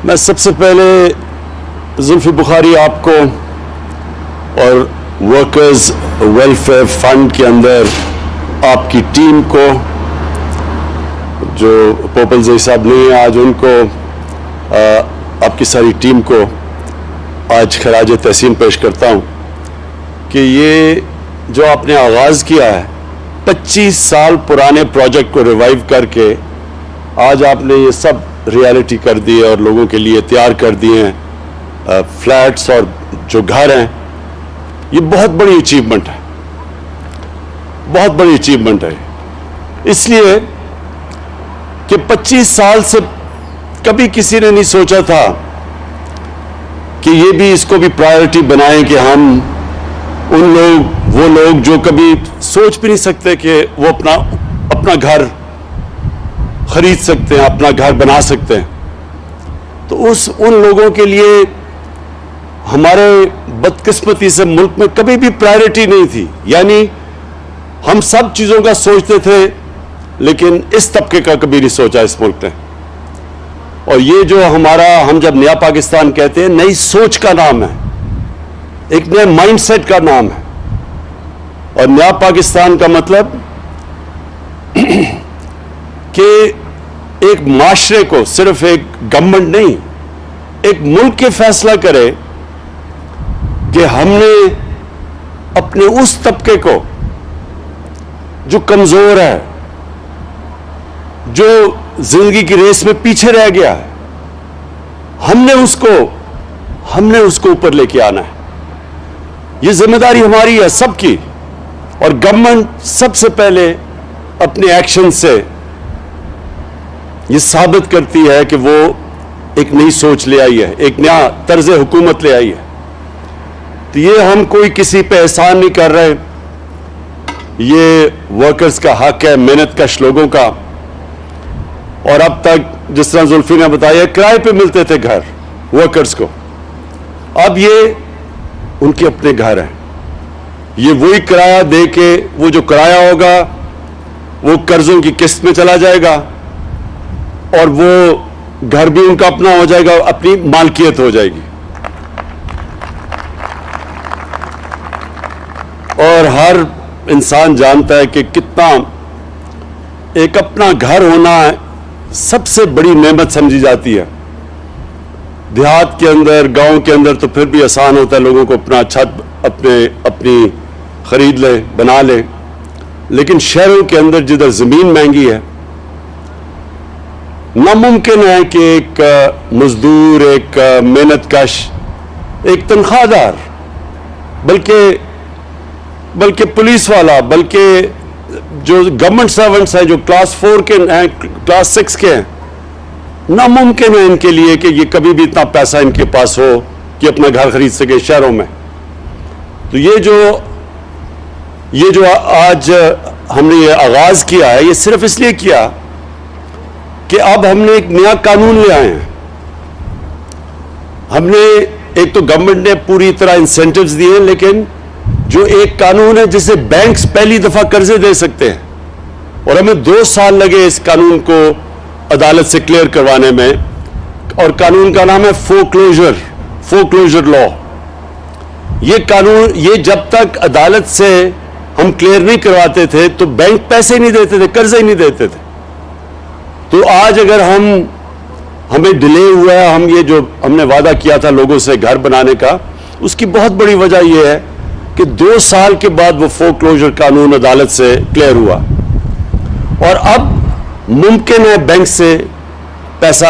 میں سب سے پہلے زلفی بخاری آپ کو اور ورکرز ویلفیئر فنڈ کے اندر آپ کی ٹیم کو، جو پوپل زئی صاحب نہیں ہیں آج، ان کو، آپ کی ساری ٹیم کو آج خراج تحسین پیش کرتا ہوں کہ یہ جو آپ نے آغاز کیا ہے 25 سال پرانے پروجیکٹ کو ریوائیو کر کے آج آپ نے یہ سب ریالٹی کر دی اور لوگوں کے لیے تیار کر دیے ہیں فلیٹس اور جو گھر ہیں، یہ بہت بڑی اچیومنٹ ہے، بہت بڑی اچیومنٹ ہے، اس لیے کہ 25 سال سے کبھی کسی نے نہیں سوچا تھا کہ یہ بھی اس کو بھی پرائیورٹی بنائیں کہ ہم وہ لوگ جو کبھی سوچ بھی نہیں سکتے کہ وہ اپنا گھر خرید سکتے ہیں، اپنا گھر بنا سکتے ہیں، تو ان لوگوں کے لیے ہمارے بدقسمتی سے ملک میں کبھی بھی پرائیورٹی نہیں تھی. یعنی ہم سب چیزوں کا سوچتے تھے لیکن اس طبقے کا کبھی نہیں سوچا اس ملک نے. اور یہ جو ہم جب نیا پاکستان کہتے ہیں، نئی سوچ کا نام ہے، ایک نئے مائنڈ سیٹ کا نام ہے. اور نیا پاکستان کا مطلب کہ ایک معاشرے کو، صرف ایک گورنمنٹ نہیں، ایک ملک کے فیصلہ کرے کہ ہم نے اپنے اس طبقے کو جو کمزور ہے، جو زندگی کی ریس میں پیچھے رہ گیا ہے، ہم نے اس کو اوپر لے کے آنا ہے. یہ ذمہ داری ہماری ہے سب کی. اور گورنمنٹ سب سے پہلے اپنے ایکشن سے یہ ثابت کرتی ہے کہ وہ ایک نئی سوچ لے آئی ہے، ایک نیا طرز حکومت لے آئی ہے. تو یہ ہم کوئی کسی پہ احسان نہیں کر رہے، یہ ورکرز کا حق ہے، محنت کش لوگوں کا. اور اب تک جس طرح زلفی نے بتایا کرائے پہ ملتے تھے گھر ورکرز کو، اب یہ ان کے اپنے گھر ہیں. یہ وہی کرایہ دے کے، وہ جو کرایہ ہوگا وہ قرضوں کی قسط میں چلا جائے گا اور وہ گھر بھی ان کا اپنا ہو جائے گا، اپنی مالکیت ہو جائے گی. اور ہر انسان جانتا ہے کہ کتنا ایک اپنا گھر ہونا سب سے بڑی نعمت سمجھی جاتی ہے. دیہات کے اندر، گاؤں کے اندر تو پھر بھی آسان ہوتا ہے، لوگوں کو اپنا چھت اپنی خرید لے، بنا لے. لیکن شہروں کے اندر جدھر زمین مہنگی ہے، ناممکن ہے کہ ایک مزدور، ایک محنت کش، ایک تنخواہ دار، بلکہ پولیس والا، بلکہ جو گورنمنٹ سرونٹس ہیں جو کلاس 4 کے ہیں، کلاس 6 کے ہیں، ناممکن ہے ان کے لیے کہ یہ کبھی بھی اتنا پیسہ ان کے پاس ہو کہ اپنا گھر خرید سکے شہروں میں. تو یہ جو آج ہم نے یہ آغاز کیا ہے، یہ صرف اس لیے کیا کہ اب ہم نے ایک نیا قانون لے آئے ہیں. ہم نے ایک تو گورنمنٹ نے پوری طرح انسینٹیوز دیے، لیکن جو ایک قانون ہے جسے بینکس پہلی دفعہ قرضے دے سکتے ہیں، اور ہمیں 2 سال لگے اس قانون کو عدالت سے کلیئر کروانے میں. اور قانون کا نام ہے فورکلوجر لا. یہ قانون، یہ جب تک عدالت سے ہم کلیئر نہیں کرواتے تھے تو بینک پیسے نہیں دیتے تھے، قرضے نہیں دیتے تھے. تو آج اگر ہمیں ڈیلے ہوا ہے، ہم نے وعدہ کیا تھا لوگوں سے گھر بنانے کا، اس کی بہت بڑی وجہ یہ ہے کہ 2 سال کے بعد وہ فورکلوجر قانون عدالت سے کلیئر ہوا. اور اب ممکن ہے بینک سے پیسہ،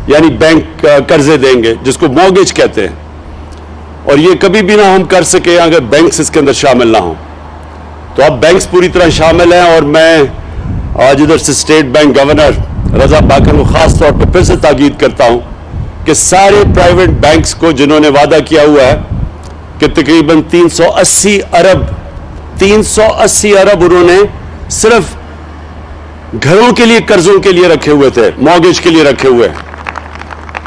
یعنی بینک قرضے دیں گے جس کو مورگیج کہتے ہیں، اور یہ کبھی بھی نہ ہم کر سکے اگر بینکس اس کے اندر شامل نہ ہوں. تو اب بینکس پوری طرح شامل ہیں. اور میں آج ادھر سے اسٹیٹ بینک گورنر رضا باقر کو خاص طور پر پھر سے تاکید کرتا ہوں کہ سارے پرائیویٹ بینکس کو جنہوں نے وعدہ کیا ہوا ہے کہ تقریباً 380 ارب انہوں نے صرف گھروں کے لیے قرضوں کے لیے رکھے ہوئے تھے، مورگیج کے لیے رکھے ہوئے ہیں،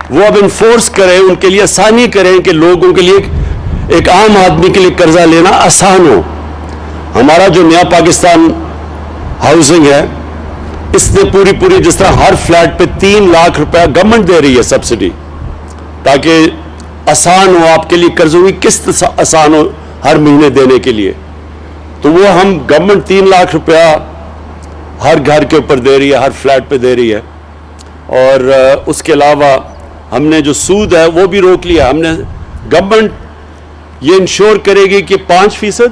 وہ اب انفورس کریں، ان کے لیے آسانی کریں کہ لوگوں کے لیے، ایک عام آدمی کے لیے قرضہ لینا آسان ہو. ہمارا جو نیا پاکستان ہاؤسنگ ہے، اس نے پوری جس طرح ہر فلیٹ پہ 3 لاکھ روپیہ گورنمنٹ دے رہی ہے سبسڈی، تاکہ آسان ہو آپ کے لیے، قرضوں کی قسط آسان ہو ہر مہینے دینے کے لیے، تو وہ ہم گورنمنٹ 3 لاکھ روپیہ ہر گھر کے اوپر دے رہی ہے، ہر فلیٹ پہ دے رہی ہے۔ اور اس کے علاوہ ہم نے جو سود ہے وہ بھی روک لیا۔ ہم نے گورنمنٹ یہ انشور کرے گی کہ 5%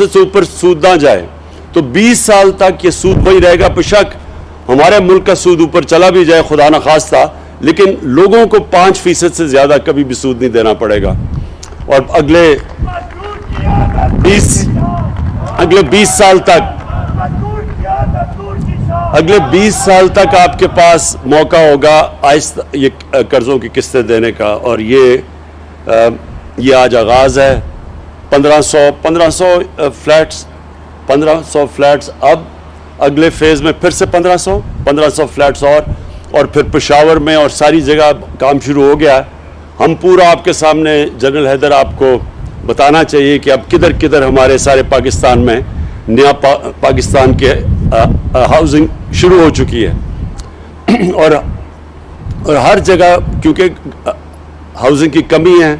سے اوپر سود نہ جائے، تو 20 سال تک یہ سود وہی رہے گا۔ بشک ہمارے ملک کا سود اوپر چلا بھی جائے خدا نخواستہ، لیکن لوگوں کو 5% سے زیادہ کبھی بھی سود نہیں دینا پڑے گا۔ اور اگلے 20 سال تک آپ کے پاس موقع ہوگا آہستہ یہ قرضوں کی قسطیں دینے کا۔ اور یہ آج آغاز ہے۔ 1500 فلیٹس، اب اگلے فیز میں پھر سے 1500 فلیٹس اور پھر پشاور میں اور ساری جگہ کام شروع ہو گیا ہے۔ ہم پورا آپ کے سامنے جنرل حیدر آپ کو بتانا چاہیے کہ اب کدھر ہمارے سارے پاکستان میں نیا پاکستان کے ہاؤسنگ شروع ہو چکی ہے، اور ہر جگہ کیونکہ ہاؤسنگ کی کمی ہے،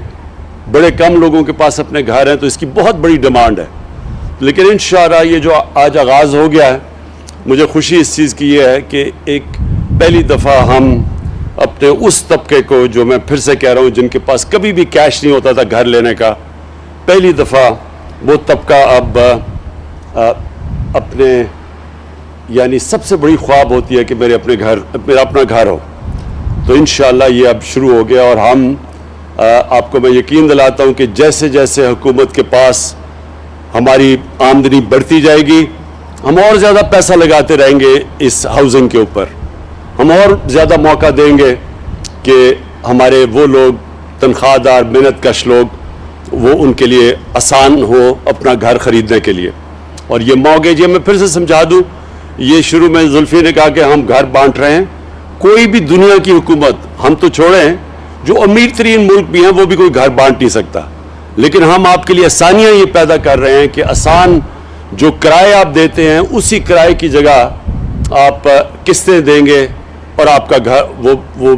بڑے کم لوگوں کے پاس اپنے گھر ہیں، تو اس کی بہت بڑی ڈیمانڈ ہے۔ لیکن انشاءاللہ یہ جو آج آغاز ہو گیا ہے، مجھے خوشی اس چیز کی یہ ہے کہ ایک پہلی دفعہ ہم اپنے اس طبقے کو، جو میں پھر سے کہہ رہا ہوں جن کے پاس کبھی بھی کیش نہیں ہوتا تھا گھر لینے کا، پہلی دفعہ وہ طبقہ اب اپنے، یعنی سب سے بڑی خواب ہوتی ہے کہ میرا اپنا گھر ہو، تو انشاءاللہ یہ اب شروع ہو گیا۔ اور ہم آپ کو میں یقین دلاتا ہوں کہ جیسے جیسے حکومت کے پاس ہماری آمدنی بڑھتی جائے گی، ہم اور زیادہ پیسہ لگاتے رہیں گے اس ہاؤسنگ کے اوپر، ہم اور زیادہ موقع دیں گے کہ ہمارے وہ لوگ تنخواہ دار محنت کش لوگ، وہ ان کے لیے آسان ہو اپنا گھر خریدنے کے لیے۔ اور یہ موقع، یہ میں پھر سے سمجھا دوں، یہ شروع میں زلفی نے کہا کہ ہم گھر بانٹ رہے ہیں، کوئی بھی دنیا کی حکومت، ہم تو چھوڑیں جو امیر ترین ملک بھی ہیں وہ بھی کوئی گھر بانٹ نہیں سکتا، لیکن ہم آپ کے لیے آسانیاں یہ پیدا کر رہے ہیں کہ آسان جو کرائے آپ دیتے ہیں اسی کرائے کی جگہ آپ قسطیں دیں گے، اور آپ کا گھر وہ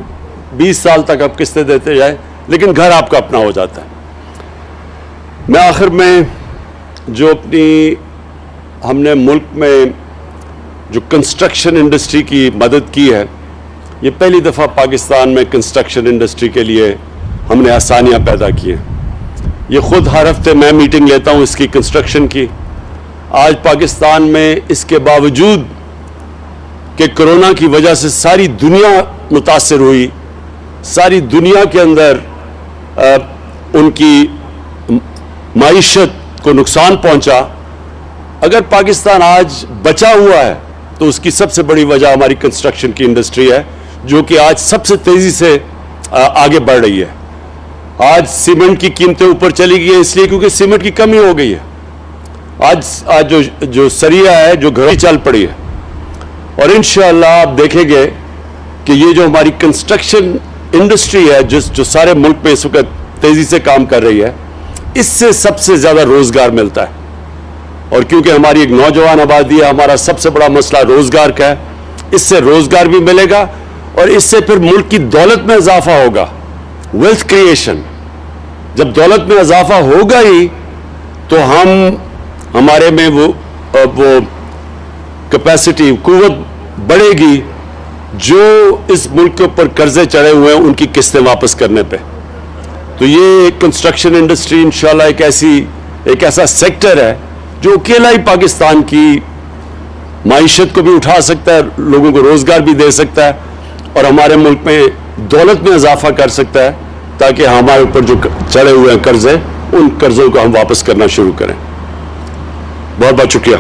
20 سال تک آپ قسطیں دیتے جائیں، لیکن گھر آپ کا اپنا ہو جاتا ہے۔ میں آخر میں جو ہم نے ملک میں جو کنسٹرکشن انڈسٹری کی مدد کی ہے، یہ پہلی دفعہ پاکستان میں کنسٹرکشن انڈسٹری کے لیے ہم نے آسانیاں پیدا کی ہیں۔ یہ خود ہر ہفتے میں میٹنگ لیتا ہوں اس کی کنسٹرکشن کی۔ آج پاکستان میں اس کے باوجود کہ کرونا کی وجہ سے ساری دنیا متاثر ہوئی، ساری دنیا کے اندر ان کی معیشت کو نقصان پہنچا، اگر پاکستان آج بچا ہوا ہے تو اس کی سب سے بڑی وجہ ہماری کنسٹرکشن کی انڈسٹری ہے، جو کہ آج سب سے تیزی سے آگے بڑھ رہی ہے۔ آج سیمنٹ کی قیمتیں اوپر چلی گئی ہیں اس لیے کیونکہ سیمنٹ کی کمی ہو گئی ہے۔ آج جو سریا ہے جو گھروں چل پڑی ہے، اور انشاءاللہ آپ دیکھیں گے کہ یہ جو ہماری کنسٹرکشن انڈسٹری ہے جو سارے ملک میں اس وقت تیزی سے کام کر رہی ہے، اس سے سب سے زیادہ روزگار ملتا ہے۔ اور کیونکہ ہماری ایک نوجوان آبادی ہے، ہمارا سب سے بڑا مسئلہ روزگار کا ہے، اس سے روزگار بھی ملے گا، اور اس سے پھر ملک کی دولت میں اضافہ ہوگا، ویلتھ کریشن۔ جب دولت میں اضافہ ہوگا ہی تو ہمارے میں وہ کیپیسٹی، قوت بڑھے گی جو اس ملک کے اوپر قرضے چڑھے ہوئے ہیں ان کی قسطیں واپس کرنے پہ۔ تو یہ کنسٹرکشن انڈسٹری انشاءاللہ ایک ایسا سیکٹر ہے جو اکیلا ہی پاکستان کی معیشت کو بھی اٹھا سکتا ہے، لوگوں کو روزگار بھی دے سکتا ہے، اور ہمارے ملک میں دولت میں اضافہ کر سکتا ہے، تاکہ ہمارے اوپر جو چڑھے ہوئے ہیں قرضے، ان قرضوں کو ہم واپس کرنا شروع کریں۔ بہت بہت شکریہ۔